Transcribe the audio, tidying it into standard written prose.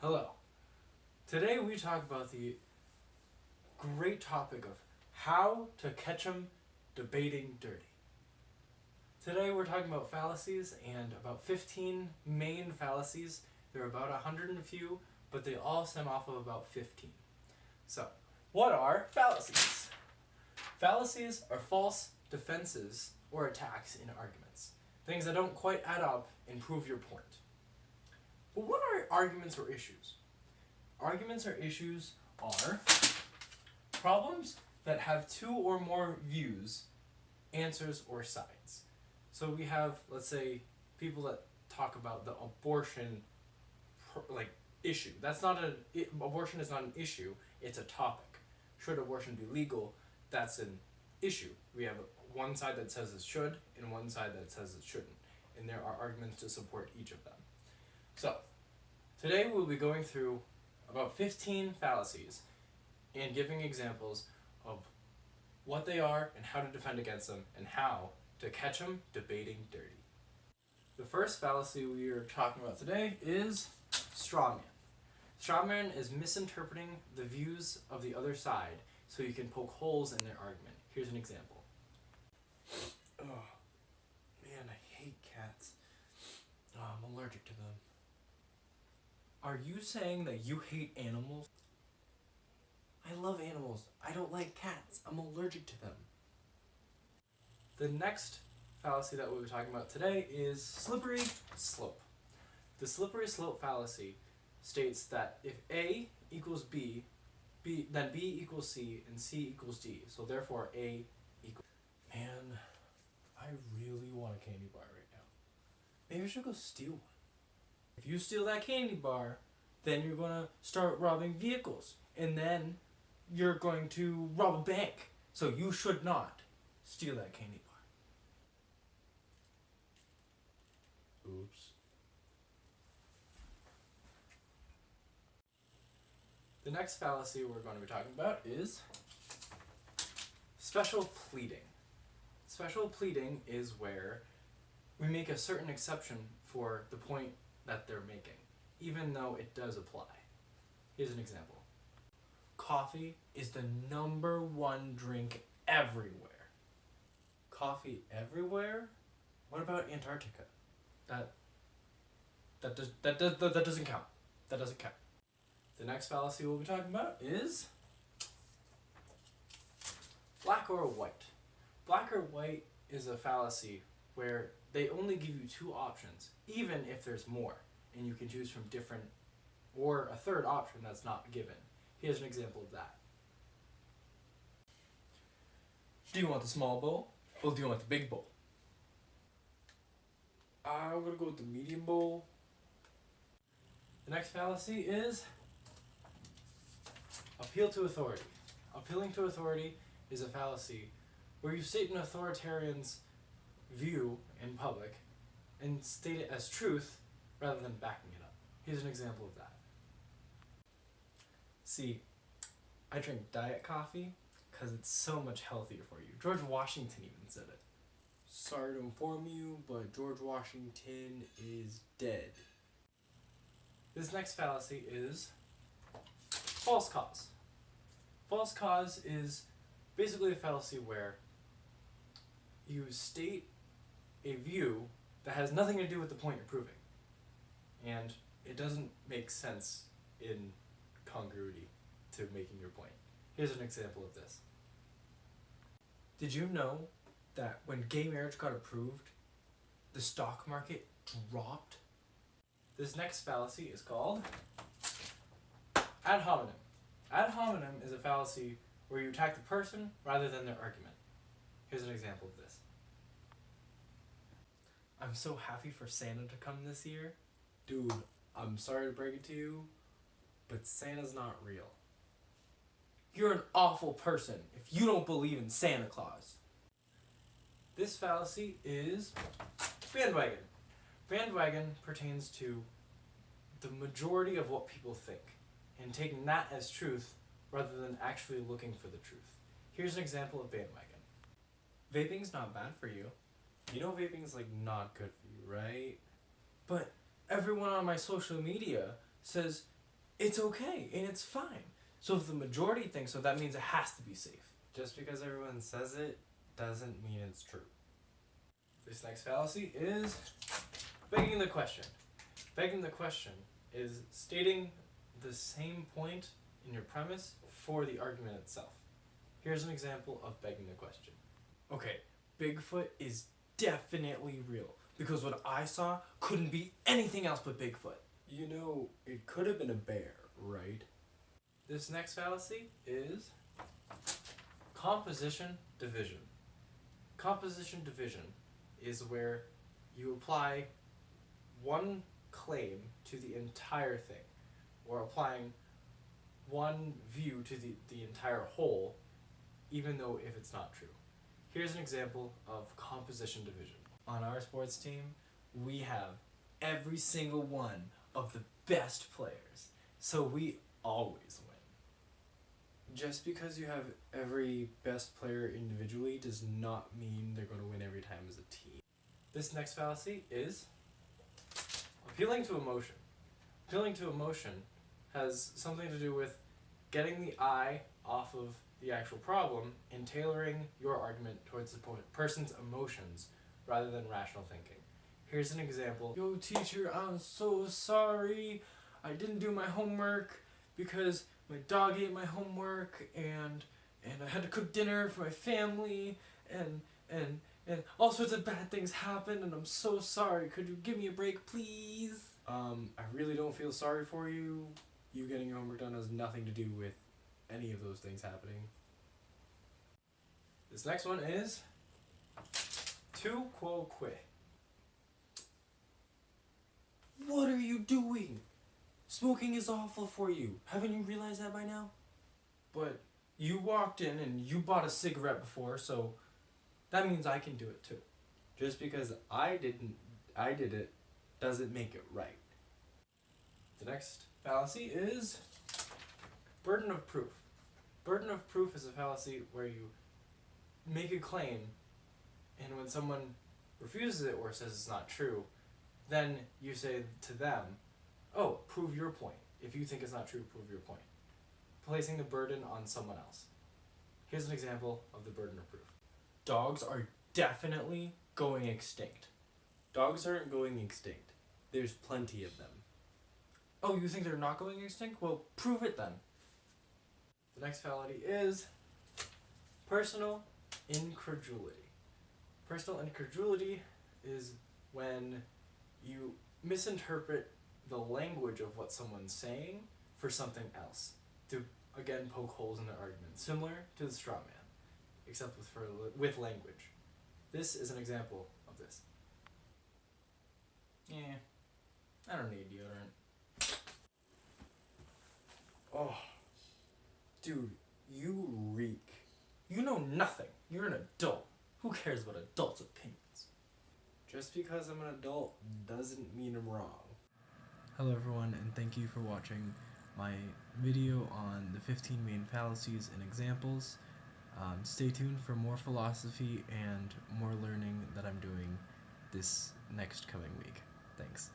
Hello. Today we talk about the great topic of how to catch 'em debating dirty. Today we're talking about fallacies and about 15 main fallacies. There are about 100 and a few, but they all stem off of about 15. So, what are fallacies? Fallacies are false defenses or attacks in arguments. Things that don't quite add up and prove your point. But what are arguments or issues? Arguments or issues are problems that have two or more views, answers, or sides. So we have, let's say, people that talk about the abortion issue. Abortion is not an issue, it's a topic. Should abortion be legal? That's an issue. We have one side that says it should and one side that says it shouldn't. And there are arguments to support each of them. So, today we'll be going through about 15 fallacies and giving examples of what they are and how to defend against them and how to catch them debating dirty. The first fallacy we are talking about today is strawman. Strawman is misinterpreting the views of the other side so you can poke holes in their argument. Here's an example. Oh, man, I hate cats. Oh, I'm allergic to them. Are you saying that you hate animals? I love animals. I don't like cats. I'm allergic to them. The next fallacy that we'll be talking about today is slippery slope. The slippery slope fallacy states that if A equals B, then B equals C, and C equals D. So therefore A equals... Man, I really want a candy bar right now. Maybe I should go steal one. If you steal that candy bar, then you're going to start robbing vehicles. And then you're going to rob a bank. So you should not steal that candy bar. Oops. The next fallacy we're going to be talking about is special pleading. Special pleading is where we make a certain exception for the point that they're making, even though it does apply. Here's an example. Coffee is the #1 drink everywhere. Coffee everywhere? What about Antarctica? That doesn't count. That doesn't count. The next fallacy we'll be talking about is black or white. Black or white is a fallacy where they only give you two options, even if there's more, and you can choose from different, or a third option that's not given. Here's an example of that. Do you want the small bowl, or do you want the big bowl? I'm gonna go with the medium bowl. The next fallacy is appeal to authority. Appealing to authority is a fallacy where you state an authoritarian's view in public and state it as truth rather than backing it up. Here's an example of that. See, I drink diet coffee because it's so much healthier for you. George Washington even said it. Sorry to inform you, but George Washington is dead. This next fallacy is false cause. False cause is basically a fallacy where you state a view that has nothing to do with the point you're proving. And it doesn't make sense in congruity to making your point. Here's an example of this. Did you know that when gay marriage got approved, the stock market dropped? This next fallacy is called ad hominem. Ad hominem is a fallacy where you attack the person rather than their argument. Here's an example of this. I'm so happy for Santa to come this year. Dude, I'm sorry to break it to you, but Santa's not real. You're an awful person if you don't believe in Santa Claus. This fallacy is bandwagon. Bandwagon pertains to the majority of what people think and taking that as truth rather than actually looking for the truth. Here's an example of bandwagon. Vaping's not bad for you. You know vaping's not good for you, right? But everyone on my social media says it's okay and it's fine. So if the majority thinks so, that means it has to be safe. Just because everyone says it doesn't mean it's true. This next fallacy is begging the question. Begging the question is stating the same point in your premise for the argument itself. Here's an example of begging the question. Okay, Bigfoot is definitely real because what I saw couldn't be anything else but Bigfoot. You know, it could have been a bear, right? This next fallacy is composition division. Composition division is where you apply one claim to the entire thing, or applying one view to the entire whole, even though if it's not true. Here's an example of composition division. On our sports team, we have every single one of the best players, so we always win. Just because you have every best player individually does not mean they're going to win every time as a team. This next fallacy is appealing to emotion. Appealing to emotion has something to do with getting the eye off of the actual problem and tailoring your argument towards the person's emotions rather than rational thinking. Here's an example. Yo, teacher, I'm so sorry. I didn't do my homework because my dog ate my homework and I had to cook dinner for my family and all sorts of bad things happened and I'm so sorry. Could you give me a break, please? I really don't feel sorry for you. You getting your homework done has nothing to do with any of those things happening. This next one is tu quo que. What are you doing? Smoking is awful for you. Haven't you realized that by now? But you walked in and you bought a cigarette before, so that means I can do it too. Just because I did it doesn't make it right. The next fallacy is burden of proof. Burden of proof is a fallacy where you make a claim and when someone refuses it or says it's not true, then you say to them, oh, prove your point. If you think it's not true, prove your point. Placing the burden on someone else. Here's an example of the burden of proof. Dogs are definitely going extinct. Dogs aren't going extinct. There's plenty of them. Oh, you think they're not going extinct? Well, prove it then. The next fallacy is personal incredulity. Personal incredulity is when you misinterpret the language of what someone's saying for something else to, again, poke holes in their argument, similar to the straw man, except with language. This is an example of this. Yeah, I don't need deodorant. Oh, dude, you reek. You know nothing. You're an adult. Who cares about adults' opinions? Just because I'm an adult doesn't mean I'm wrong. Hello everyone, and thank you for watching my video on the 15 main fallacies and examples. Stay tuned for more philosophy and more learning that I'm doing this next coming week. Thanks.